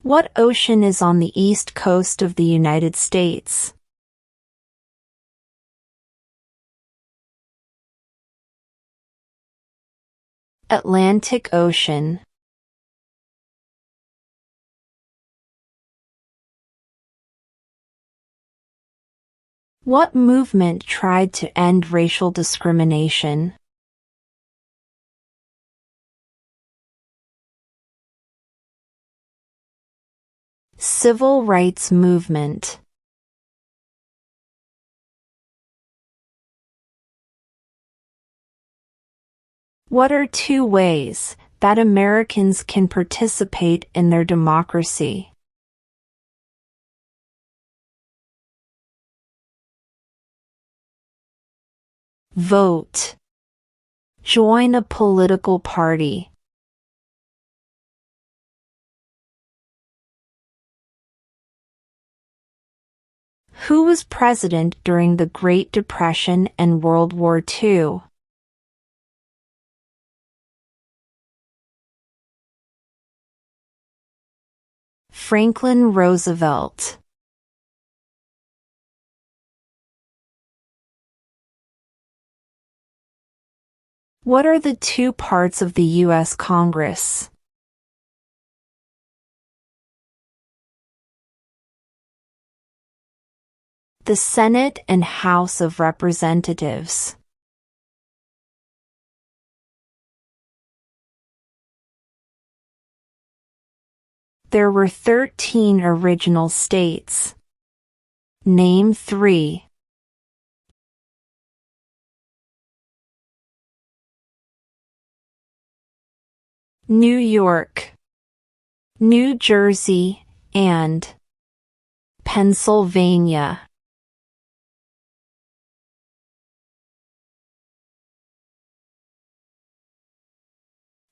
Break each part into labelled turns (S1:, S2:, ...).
S1: What ocean is on the east coast of the United States? Atlantic Ocean. What movement tried to end racial discrimination? Civil rights movement. What are 2 ways that Americans can participate in their democracy? Vote. Join a political party. Who was president during the Great Depression and World War II? Franklin Roosevelt. What are the 2 parts of the U.S. Congress? The Senate and House of Representatives. There were 13 original states. Name 3. New York, New Jersey, and Pennsylvania.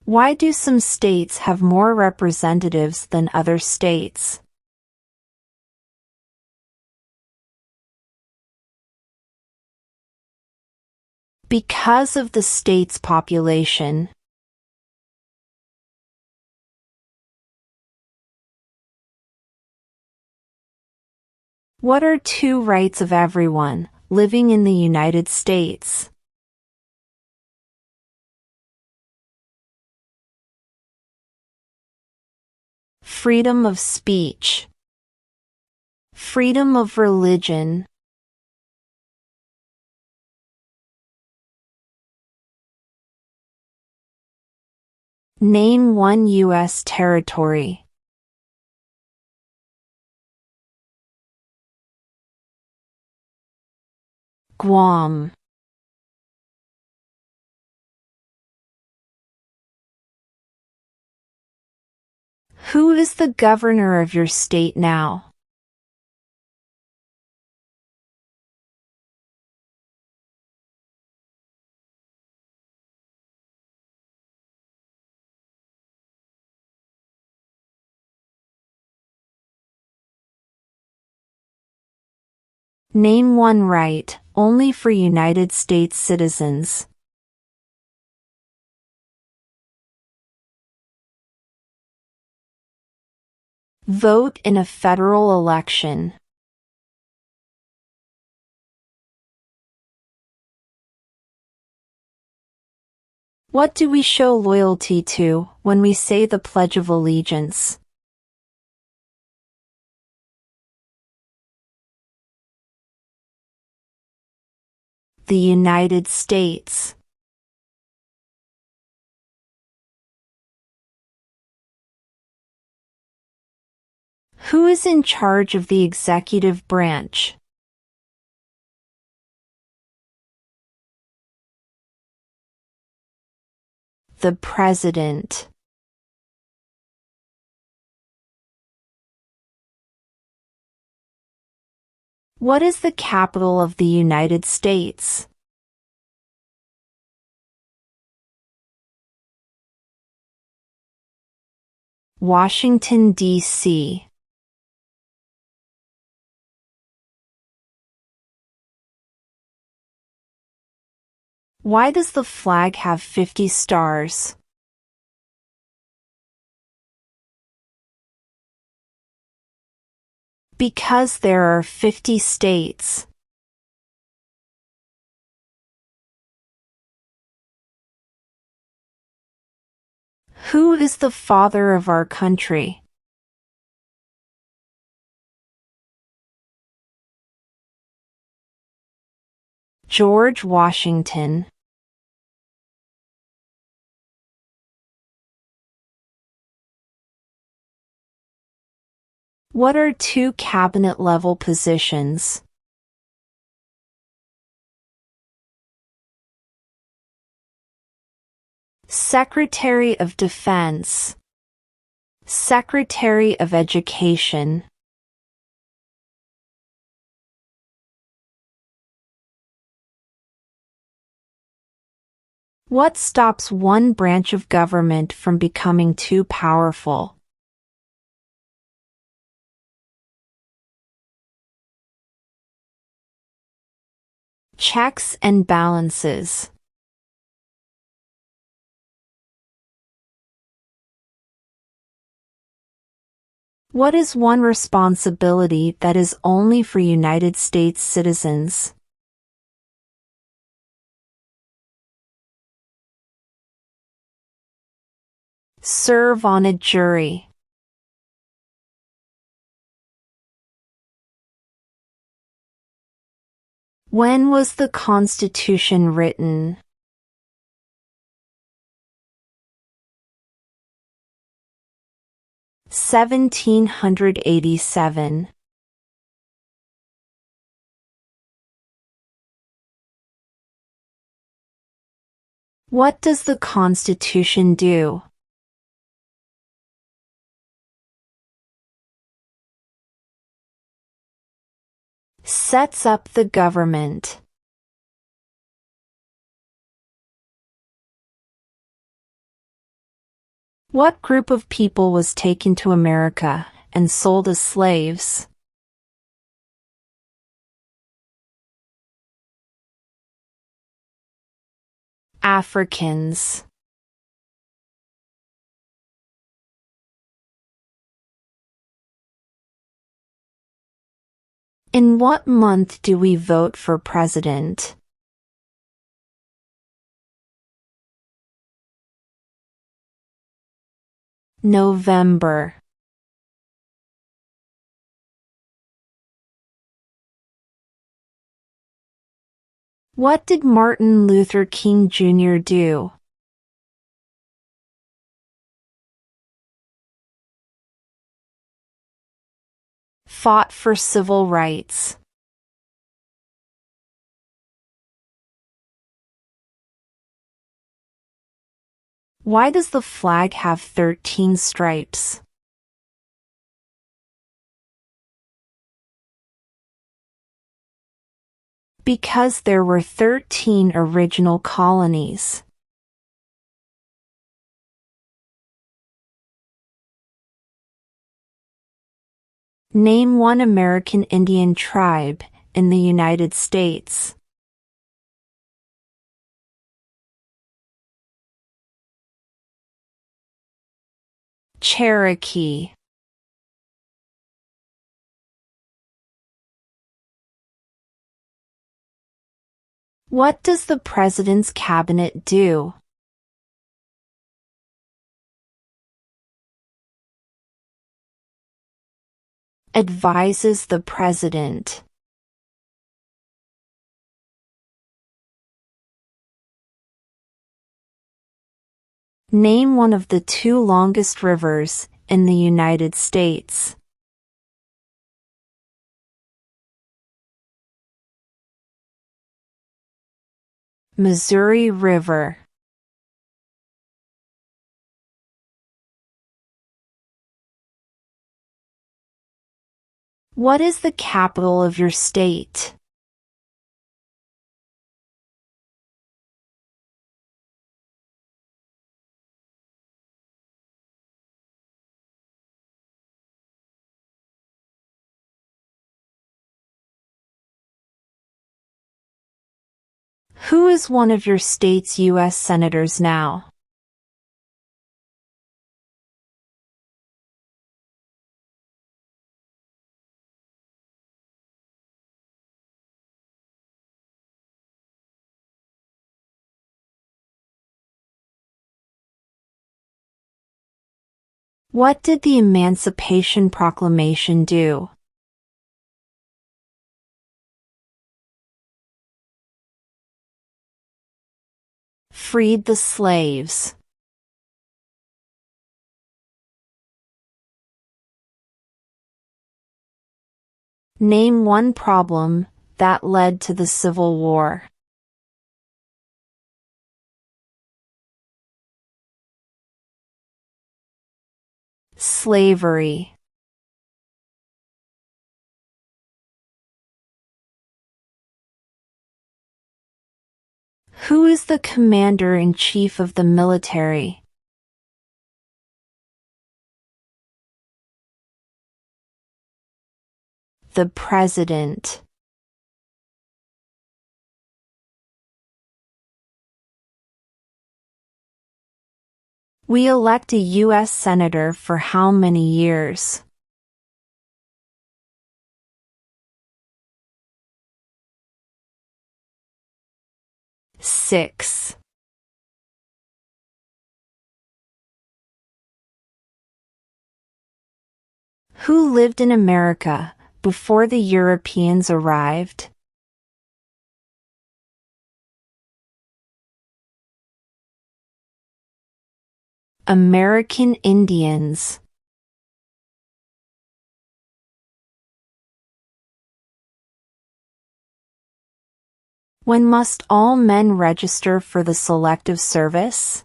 S1: Why do some states have more representatives than other states? Because of the state's population. What are 2 rights of everyone living in the United States? Freedom of speech. Freedom of religion. Name 1 U.S. territory. Guam. Who is the governor of your state now? Name 1 right, only for United States citizens. Vote in a federal election. What do we show loyalty to when we say the Pledge of Allegiance? The United States. Who is in charge of the executive branch? The President. What is the capital of the United States? Washington, D.C. Why does the flag have 50 stars? Because there are 50 states. Who is the father of our country? George Washington. What are two cabinet-level positions? Secretary of Defense. Secretary of Education. What stops one branch of government from becoming too powerful? Checks and balances. What is one responsibility that is only for United States citizens? Serve on a jury. When was the Constitution written? (1787). What does the Constitution do? Sets up the government. What group of people was taken to America and sold as slaves? Africans. In what month do we vote for president? November. What did Martin Luther King Jr. do? Fought for civil rights. Why does the flag have 13 stripes? Because there were 13 original colonies. Name one American Indian tribe in the United States. Cherokee. What does the President's Cabinet do? Advises the President. Name one of the two longest rivers in the United States. Missouri River. What is the capital of your state? Who is one of your state's U.S. senators now? What did the Emancipation Proclamation do? Freed the slaves. Name one problem that led to the Civil War. Slavery. Who is the commander-in-chief of the military? The president. We elect a U.S. Senator for how many years? Six. Who lived in America before the Europeans arrived? American Indians. When must all men register for the Selective Service?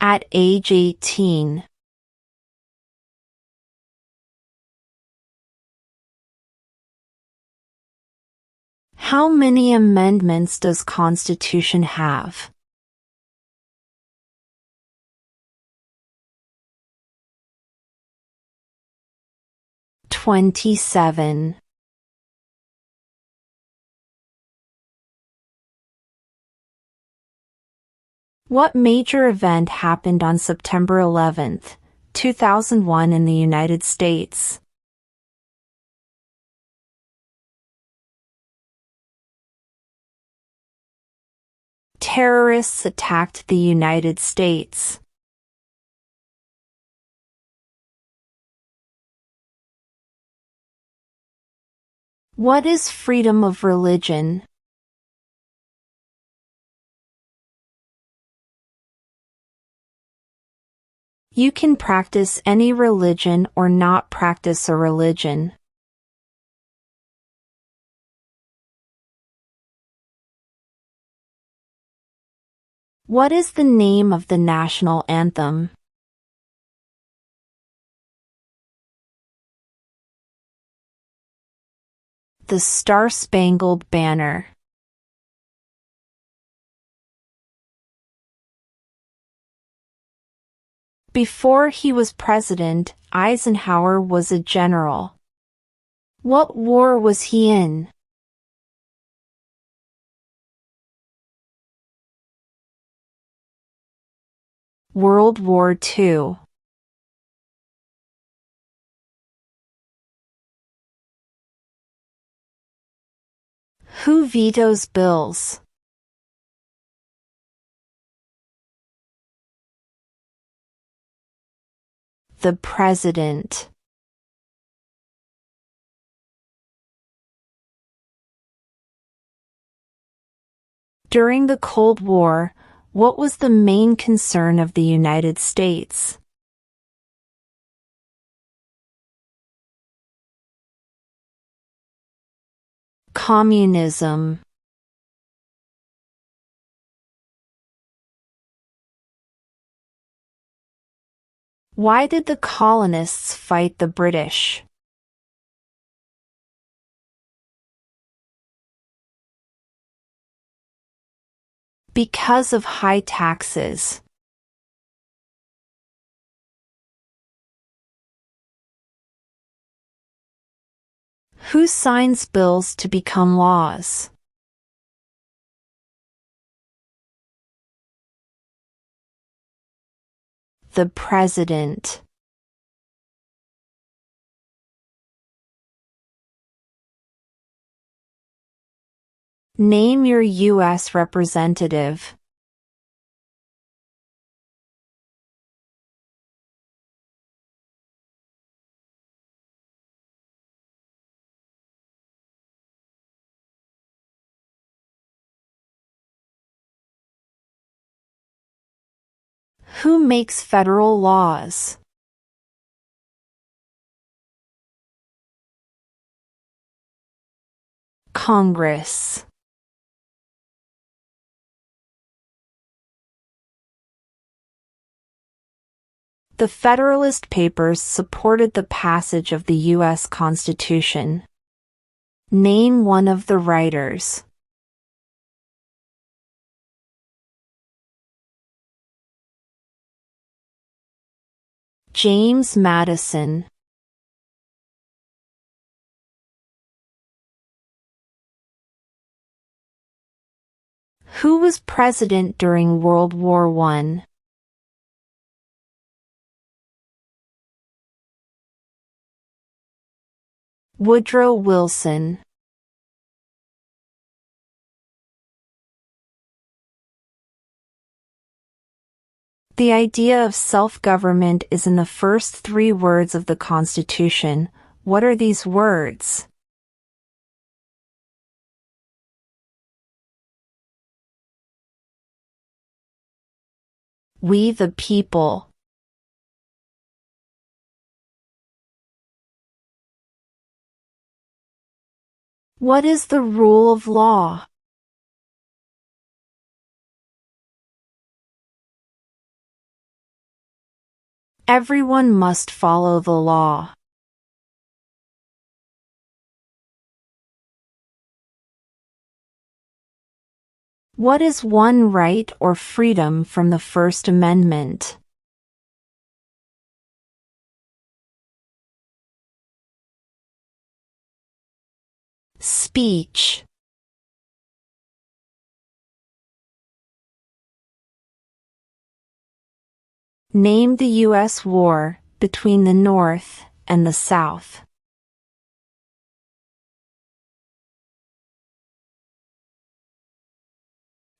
S1: At age 18. How many amendments does Constitution have? 27. What major event happened on September 11, 2001 in the United States? Terrorists attacked the United States. What is freedom of religion? You can practice any religion or not practice a religion. What is the name of the national anthem? The Star-Spangled Banner. Before he was president, Eisenhower was a general. What war was he in? World War II. Who vetoes bills? The president. During the Cold War, what was the main concern of the United States? Communism. Why did the colonists fight the British? Because of high taxes. Who signs bills to become laws? The president. Name your U.S. representative. Who makes federal laws? Congress. The Federalist Papers supported the passage of the U.S. Constitution. Name one of the writers. James Madison. Who was president during World War I? Woodrow Wilson. The idea of self-government is in the first 3 words of the Constitution. What are these words? We the people. What is the rule of law? Everyone must follow the law. What is one right or freedom from the First Amendment? Speech. Name the U.S. war between the North and the South.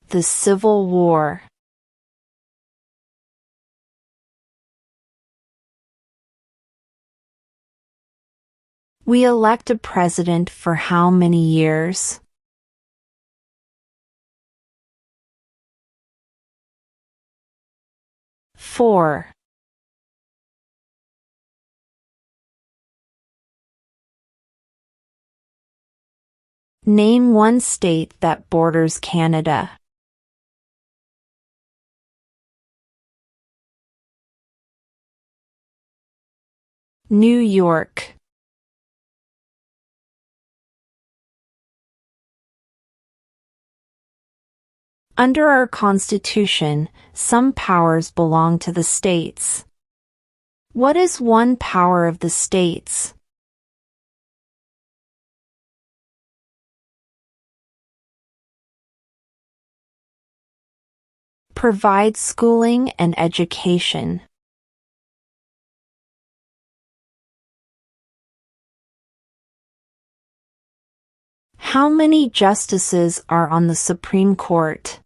S1: The Civil War. We elect a president for how many years? Four. Name one state that borders Canada. New York. Under our Constitution, some powers belong to the states. What is one power of the states? Provide schooling and education. How many justices are on the Supreme Court?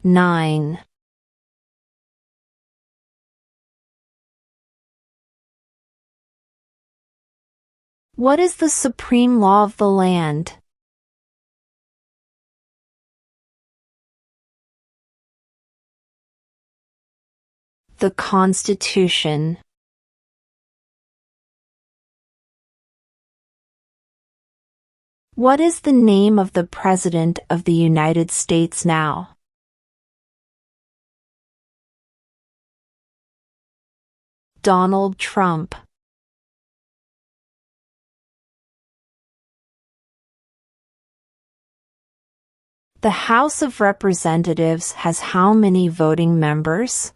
S1: 9. What is the supreme law of the land? The Constitution. What is the name of the President of the United States now? Donald Trump. The House of Representatives has how many voting members?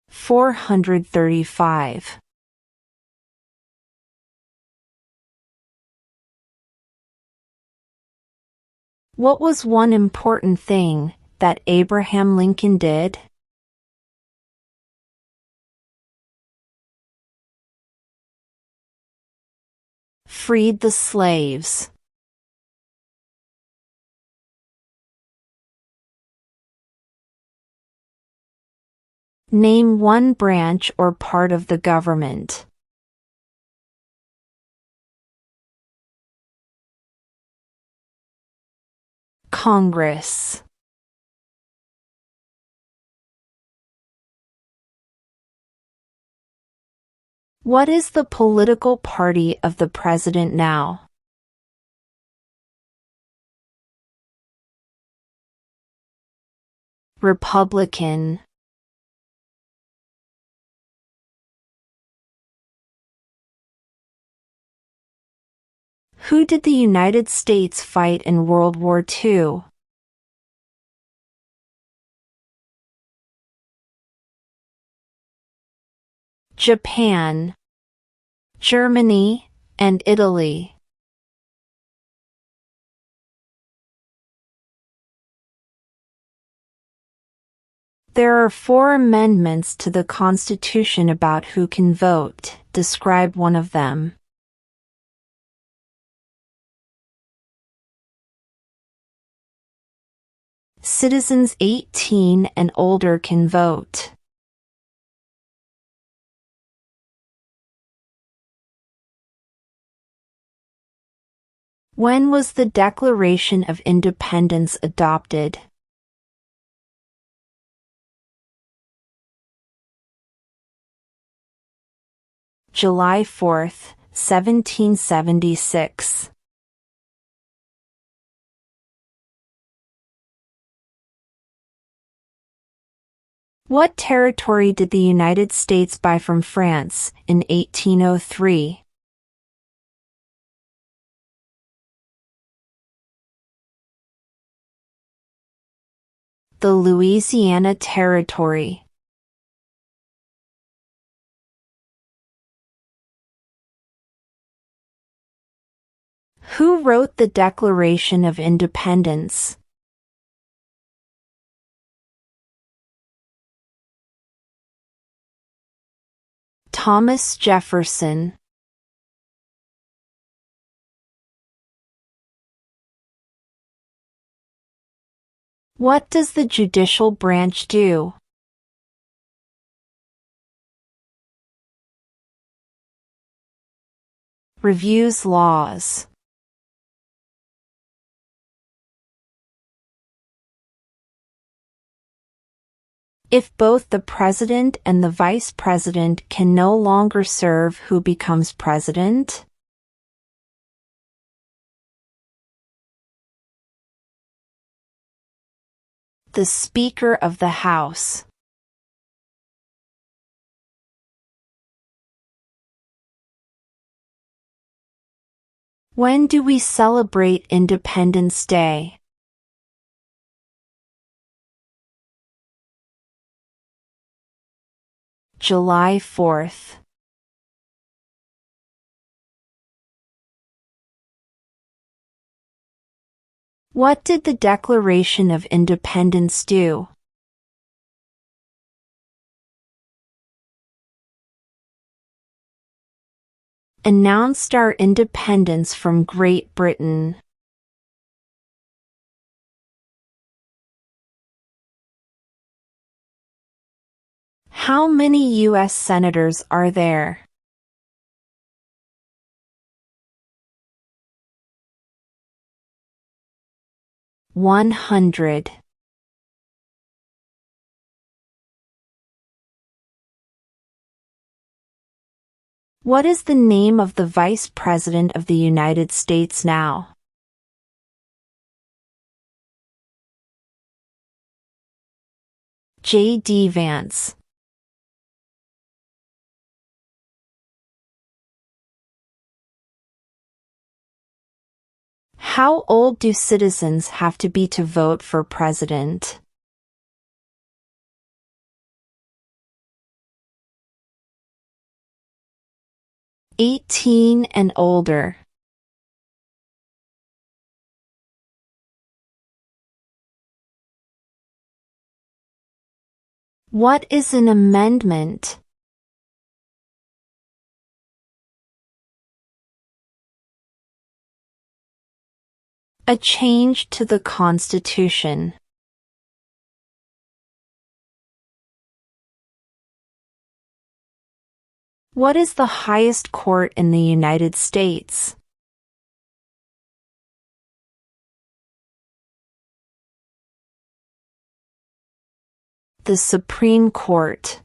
S1: 435. What was one important thing that Abraham Lincoln did? Freed the slaves. Name one branch or part of the government. Congress. What is the political party of the president now? Republican. Who did the United States fight in World War II? Japan, Germany, and Italy. There are 4 amendments to the Constitution about who can vote. Describe one of them. Citizens 18 and older can vote. When was the Declaration of Independence adopted? July 4, 1776. What territory did the United States buy from France in 1803? The Louisiana Territory. Who wrote the Declaration of Independence? Thomas Jefferson. What does the judicial branch do? Reviews laws. If both the president and the vice president can no longer serve, who becomes president? The Speaker of the House. When do we celebrate Independence Day? July 4th. What did the Declaration of Independence do? Announced our independence from Great Britain. How many U.S. senators are there? 100. What is the name of the Vice President of the United States now? J.D. Vance. How old do citizens have to be to vote for president? 18 and older. What is an amendment? A change to the Constitution. What is the highest court in the United States? The Supreme Court.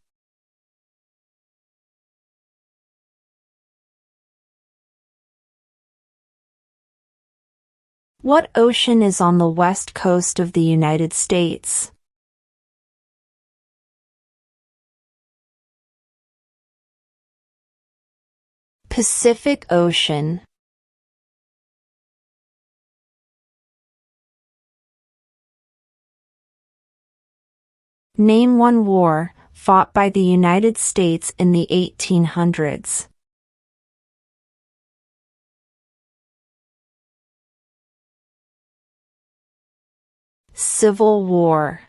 S1: What ocean is on the west coast of the United States? Pacific Ocean. Name one war fought by the United States in the 1800s. Civil War.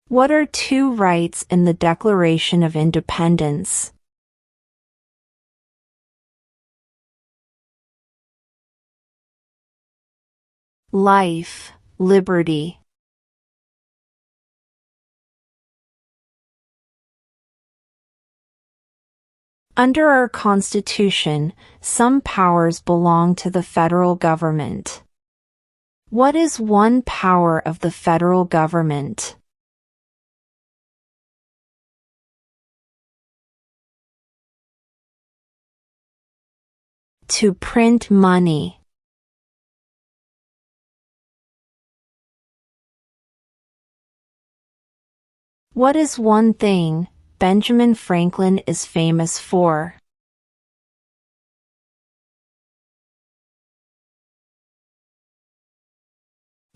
S1: What are two rights in the Declaration of Independence? Life, liberty. Under our Constitution, some powers belong to the federal government. What is one power of the federal government? To print money. What is one thing Benjamin Franklin is famous for?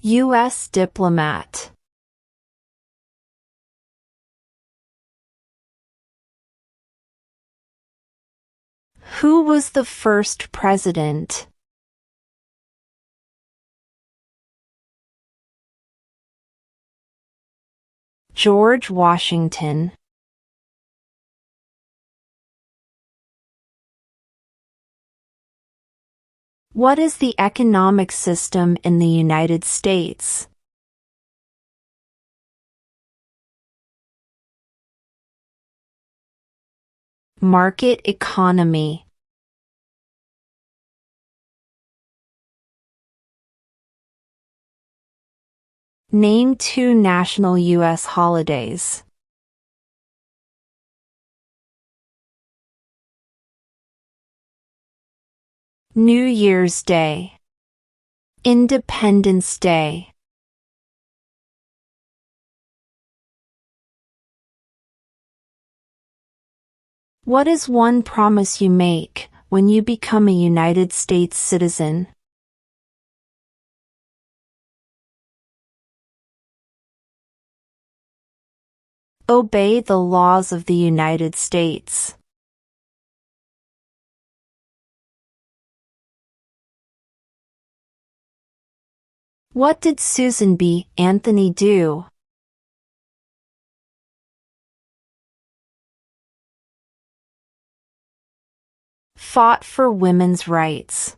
S1: U.S. diplomat. Who was the first president? George Washington. What is the economic system in the United States? Market economy. Name two national U.S. holidays. New Year's Day. Independence Day. What is one promise you make when you become a United States citizen? Obey the laws of the United States. What did Susan B. Anthony do? Fought for women's rights.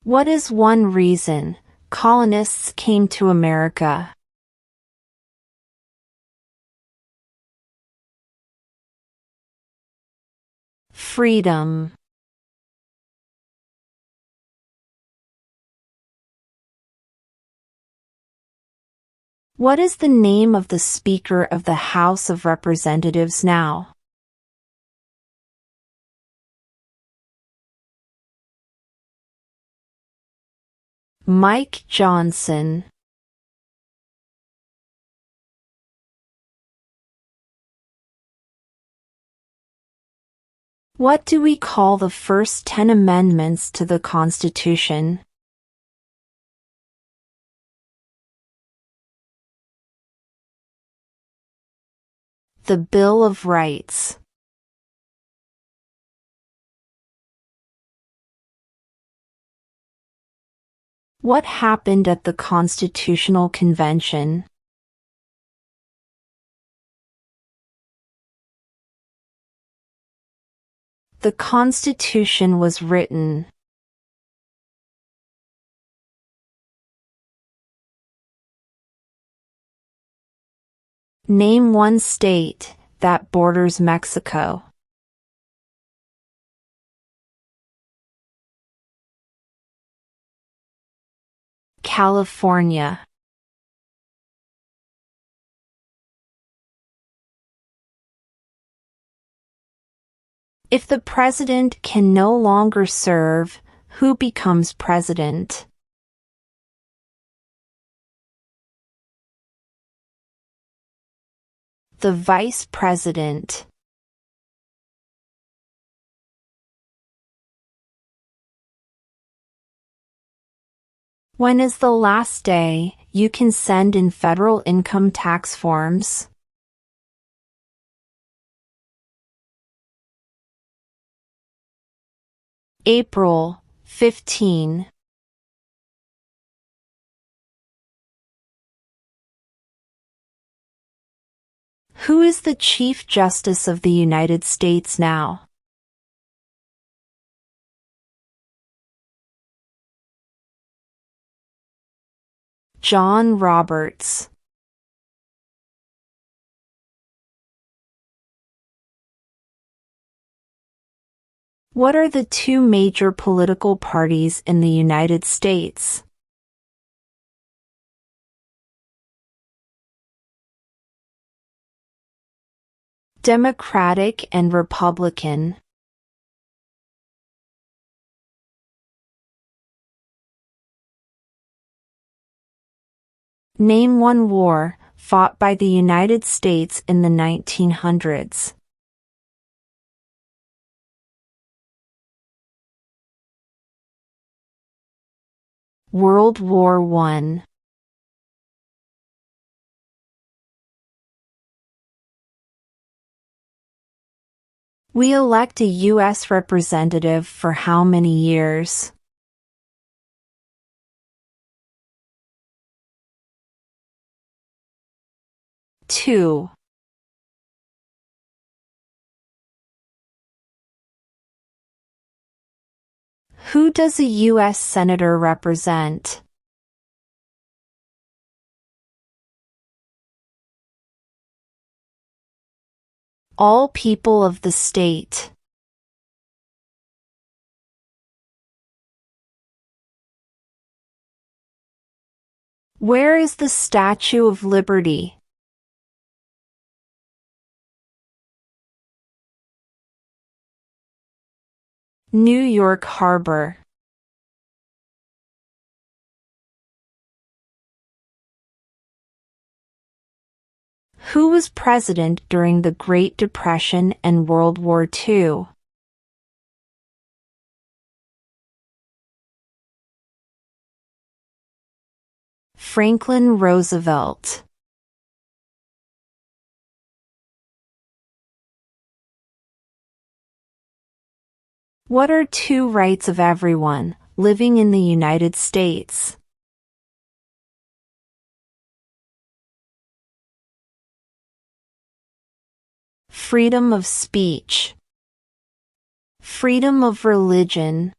S1: What is one reason colonists came to America? Freedom. What is the name of the Speaker of the House of Representatives now? Mike Johnson. What do we call the first 10 amendments to the Constitution? The Bill of Rights. What happened at the Constitutional Convention? The Constitution was written. Name one state that borders Mexico. California. If the president can no longer serve, who becomes president? The vice president. When is the last day you can send in federal income tax forms? April 15. Who is the Chief Justice of the United States now? John Roberts. What are the two major political parties in the United States? Democratic and Republican. Name one war fought by the United States in the 1900s. World War I. We elect a U.S. representative for how many years? Two. Who does a U.S. Senator represent? All people of the state. Where is the Statue of Liberty? New York Harbor. Who was president during the Great Depression and World War II? Franklin Roosevelt. What are two rights of everyone living in the United States? Freedom of speech. Freedom of religion.